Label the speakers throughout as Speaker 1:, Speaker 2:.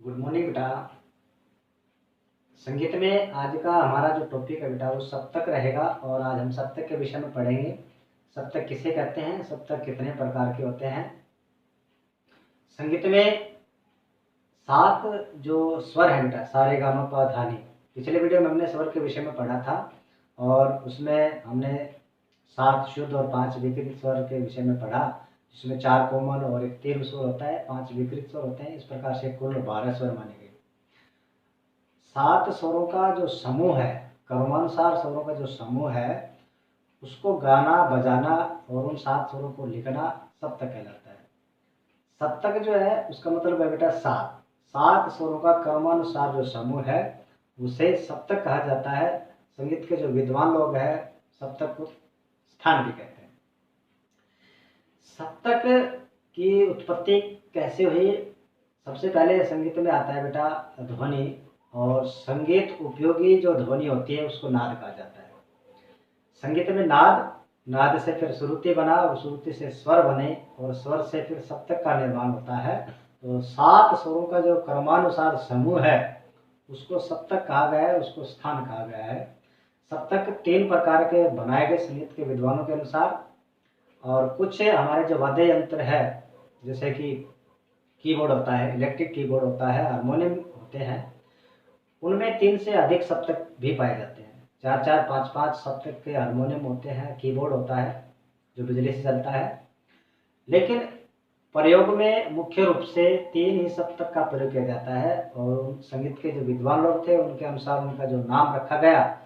Speaker 1: Good morning बेटा। संगीत में आज का हमारा जो टॉपिक है बेटा वो सप्तक रहेगा और आज हम सप्तक के विषय में पढ़ेंगे। सप्तक किसे कहते हैं, सप्तक कितने प्रकार के होते हैं। संगीत में 7 जो स्वर है बेटा, सा रे गा मा पा धा नी। पिछले वीडियो में हमने स्वर के विषय में पढ़ा था और उसमें हमने 7 शुद्ध और 5 विकृत स्वर के विषय में पढ़ा, जिसमें 4 कोमल और 1 तीव्र स्वर होता है, 5 विकृत स्वर होते हैं। इस प्रकार से कुल 12 स्वर माने गए। 7 स्वरों का जो समूह है, क्रमानुसार स्वरों का जो समूह है, उसको गाना बजाना और उन 7 स्वरों को लिखना सप्तक कहलाता है। सप्तक जो है उसका मतलब है बेटा 7 स्वरों का क्रमानुसार जो समूह है उसे सप्तक कहा जाता है। संगीत के जो विद्वान लोग हैं सप्तक को स्थान भी कहते हैं। सप्तक की उत्पत्ति कैसे हुई? सबसे पहले संगीत में आता है बेटा ध्वनि, और संगीत उपयोगी जो ध्वनि होती है उसको नाद कहा जाता है। संगीत में नाद से फिर श्रुति बना और श्रुति से स्वर बने और स्वर से फिर सप्तक का निर्माण होता है। तो 7 स्वरों का जो क्रमानुसार समूह है उसको सप्तक कहा गया है, उसको स्थान कहा गया है। सप्तक 3 प्रकार के बनाए गए संगीत के विद्वानों के अनुसार, और कुछ हमारे जो वाद्य यंत्र है जैसे कि कीबोर्ड होता है, इलेक्ट्रिक कीबोर्ड होता है, हारमोनियम होते हैं, उनमें 3 से अधिक सप्तक भी पाए जाते हैं। 4-4, 5-5 सप्तक के हारमोनियम होते हैं, कीबोर्ड होता है जो बिजली से चलता है। लेकिन प्रयोग में मुख्य रूप से 3 ही सप्तक का प्रयोग किया जाता है और संगीत के जो विद्वान लोग थे उनके अनुसार उनका जो नाम रखा गया,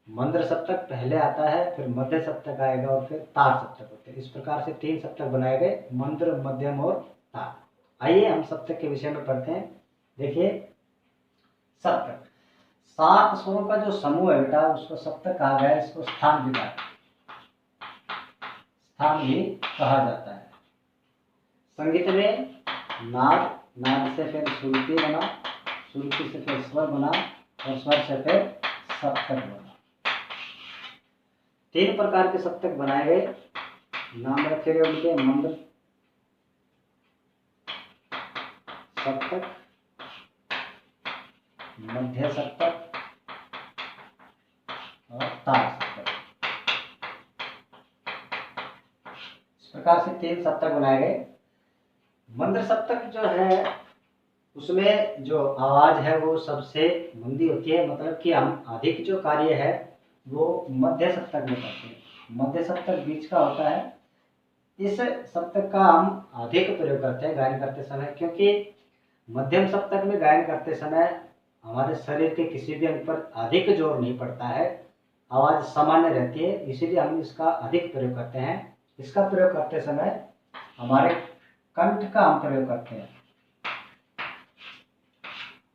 Speaker 1: मंद्र सप्तक पहले आता है, फिर मध्य सप्तक आएगा और फिर तार सप्तक होते हैं। इस प्रकार से 3 सप्तक बनाए गए, मंद्र, मध्यम और तार। आइए हम सप्तक के विषय में पढ़ते हैं। देखिए सप्तक 7 स्वरों का जो समूह है बेटा उसको सप्तक कहा गया है। इसको स्थान भी कहा जाता है। संगीत में नाद से फिर श्रुति बना, श्रुति से फिर स्वर बना और स्वर से फिर सप्तक बना। 3 प्रकार के सप्तक बनाए गए, नाम रखे गए उनके मंद्र सप्तक, मध्य सप्तक और तार सप्तक। इस प्रकार से 3 सप्तक बनाए गए। मंद्र सप्तक जो है उसमें जो आवाज है वो सबसे मंदी होती है, मतलब कि हम अधिक जो कार्य है वो मध्य सप्तक में करते हैं। मध्य सप्तक बीच का होता है। इस सप्तक का हम अधिक प्रयोग करते हैं गायन करते समय, क्योंकि मध्यम सप्तक में गायन करते समय हमारे शरीर के किसी भी अंग पर अधिक जोर नहीं पड़ता है, आवाज सामान्य रहती है, इसीलिए हम इसका अधिक प्रयोग करते हैं। इसका प्रयोग करते समय हमारे कंठ का हम प्रयोग करते हैं,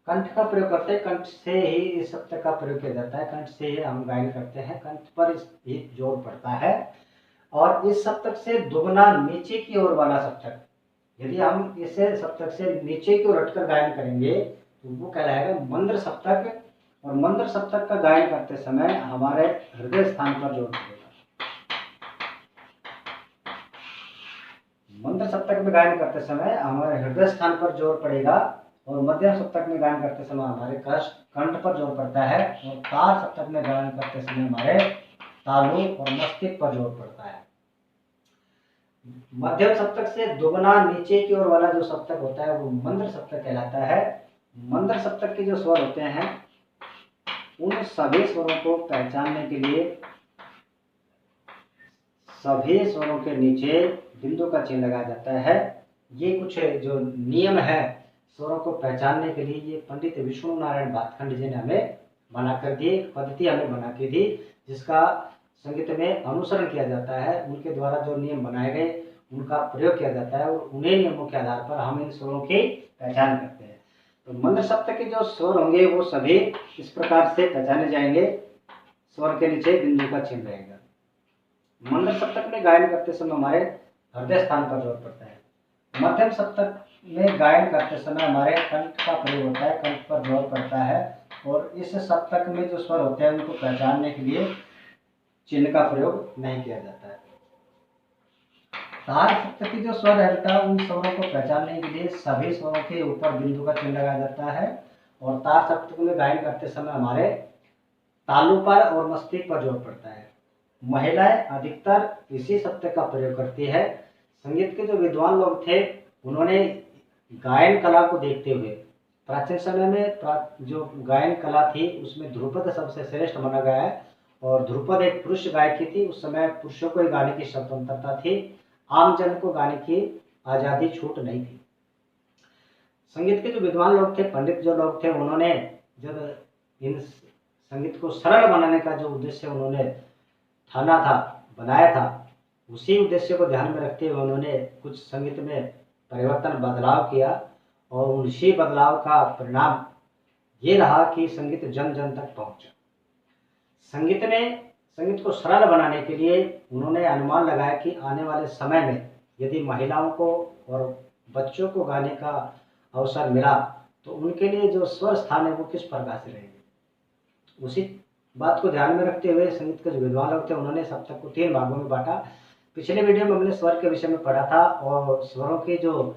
Speaker 1: कंठ का प्रयोग करते हैं। कंठ से ही इस सप्तक का प्रयोग किया जाता है, कंठ से ही हम गायन करते हैं, कंठ पर ही जोर पड़ता है। और इस सप्तक से दुगना नीचे की ओर वाला सप्तक, यदि हम इसे सप्तक से नीचे की ओर हटकर गायन करेंगे तो वो कहलाएगा मंद्र सप्तक। और मंद्र सप्तक का गायन करते समय हमारे हृदय स्थान पर जोर पड़ेगा। मंद्र सप्तक में गायन करते समय हमारे हृदय स्थान पर जोर पड़ेगा और मध्यम सप्तक में गायन करते समय हमारे कंठ पर जोर पड़ता है और तार सप्तक में गायन करते समय हमारे तालु और मस्तिष्क पर जोर पड़ता है। मध्यम सप्तक से दुगना नीचे की ओर वाला जो सप्तक होता है वो मंद्र सप्तक कहलाता है। मंद्र सप्तक के जो स्वर होते हैं उन सभी स्वरों को पहचानने के लिए सभी स्वरों के नीचे बिंदु का चिन्ह लगाया जाता है। ये कुछ जो नियम है स्वरों को पहचानने के लिए, ये पंडित विष्णु नारायण भातखंड जी ने हमें बना कर दी, पद्धति हमें बना के दी, जिसका संगीत में अनुसरण किया जाता है। उनके द्वारा जो नियम बनाए गए उनका प्रयोग किया जाता है और उन्हीं नियमों के आधार पर हम इन स्वरों की पहचान करते हैं। तो मंद्र सप्तक के जो स्वर होंगे वो सभी इस प्रकार से पहचाने जाएंगे। स्वर के नीचे बिंदु का चिन्ह रहेगा। मंद्र सप्तक में गायन करते समय हमारे हृदय स्थान पर जोर पड़ता है। मध्यम सप्तक में गायन करते समय हमारे कंठ का प्रयोग होता है, कंठ पर जोर पड़ता है और इस सप्तक में जो स्वर होते हैं उनको पहचानने के लिए चिन्ह का प्रयोग नहीं किया जाता है। तार सप्तक की जो स्वर है बेटा, उन स्वरों को पहचानने के लिए सभी स्वरों के ऊपर बिंदु का चिन्ह लगाया जाता है। और तार सप्तक में गायन करते समय हमारे तालु पर और मस्तिष्क पर जोर पड़ता है। महिलाएं अधिकतर इसी सप्तक का प्रयोग करती है। संगीत के जो विद्वान लोग थे, उन्होंने गायन कला को देखते हुए प्राचीन समय में जो गायन कला थी उसमें ध्रुपद सबसे श्रेष्ठ माना गया है। और ध्रुपद एक पुरुष गायकी थी। उस समय पुरुषों को ही गाने की स्वतंत्रता थी, आम जन को गाने की आज़ादी छूट नहीं थी। संगीत के जो विद्वान लोग थे, पंडित जो लोग थे, उन्होंने जब इन संगीत को सरल बनाने का जो उद्देश्य उन्होंने ठाना था, बनाया था, उसी उद्देश्य को ध्यान में रखते हुए उन्होंने कुछ संगीत में परिवर्तन बदलाव किया। और उसी बदलाव का परिणाम ये रहा कि संगीत जन जन तक पहुंचा। संगीत को सरल बनाने के लिए उन्होंने अनुमान लगाया कि आने वाले समय में यदि महिलाओं को और बच्चों को गाने का अवसर मिला तो उनके लिए जो स्वर स्थान है वो किस प्रकार से रहेंगे। उसी बात को ध्यान में रखते हुए संगीत के जो विद्वान लोग थे, उन्होंने सप्तक को 3 भागों में बांटा। पिछले वीडियो में हमने स्वर के विषय में पढ़ा था और स्वरों की जो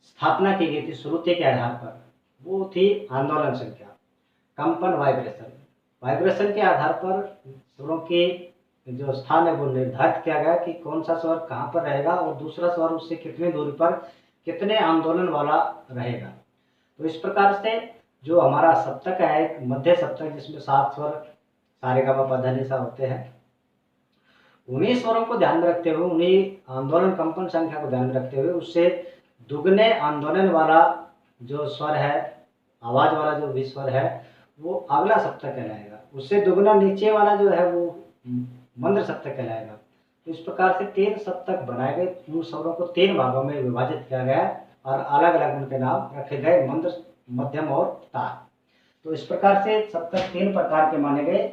Speaker 1: स्थापना की गई थी श्रुति के आधार पर, वो थी आंदोलन संख्या, कंपन, वाइब्रेशन। वाइब्रेशन के आधार पर स्वरों के जो स्थान है वो निर्धारित किया गया कि कौन सा स्वर कहाँ पर रहेगा और दूसरा स्वर उससे कितनी दूरी पर कितने आंदोलन वाला रहेगा। तो इस प्रकार से जो हमारा सप्तक है, एक मध्य सप्तक जिसमें 7 स्वर सा होते हैं, उन्हीं स्वरों को ध्यान में रखते हुए, उन्हीं आंदोलन कंपन संख्या को ध्यान में रखते हुए उससे दुगने आंदोलन वाला जो स्वर है, आवाज वाला जो भी स्वर है, वो अगला सप्तक कहलाएगा। उससे दुगना नीचे वाला जो है वो मंद्र सप्तक कहलाएगा। तो इस प्रकार से 3 सप्तक बनाए गए। उन स्वरों को 3 भागों में विभाजित किया गया और अलग अलग उनके नाम रखे गए, मंद्र, मध्यम और तार। तो इस प्रकार से सप्तक 3 प्रकार के माने गए।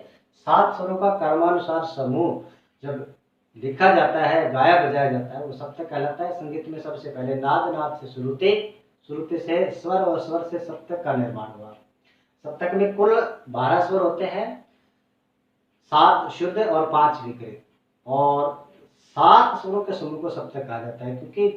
Speaker 1: 7 स्वरों का कर्मानुसार समूह जब लिखा जाता है, गाया बजाया जाता है, वो सप्तक कहलाता है। संगीत में सबसे पहले नाद, नाद से श्रुति, श्रुति से स्वर और स्वर से सप्तक का निर्माण हुआ। सप्तक में कुल 12 स्वर होते हैं, 7 शुद्ध और 5 विकृत। और 7 स्वरों के समूह को सप्तक कहा जाता है, क्योंकि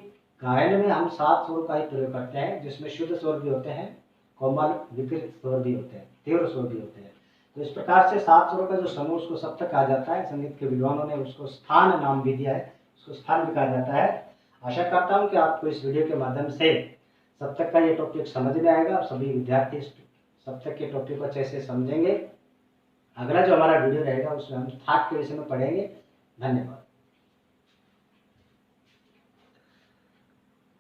Speaker 1: गायन में हम 7 स्वरों का ही प्रयोग करते हैं, जिसमें शुद्ध स्वर भी होते हैं, कोमल विकृत स्वर भी होते हैं, तीव्र स्वर भी होते हैं। तो इस प्रकार से 7 स्वरों का जो समूह उसको सप्तक कहा जाता है। संगीत के विद्वानों ने उसको स्थान नाम भी दिया है, उसको स्थान भी कहा जाता है। आशा करता हूँ कि आपको इस वीडियो के माध्यम से सप्तक का ये टॉपिक समझ में आएगा। सभी विद्यार्थी सप्तक के टॉपिक को अच्छे से समझेंगे। अगला जो हमारा वीडियो रहेगा उसमें हम थाट के विषय में पढ़ेंगे। धन्यवाद।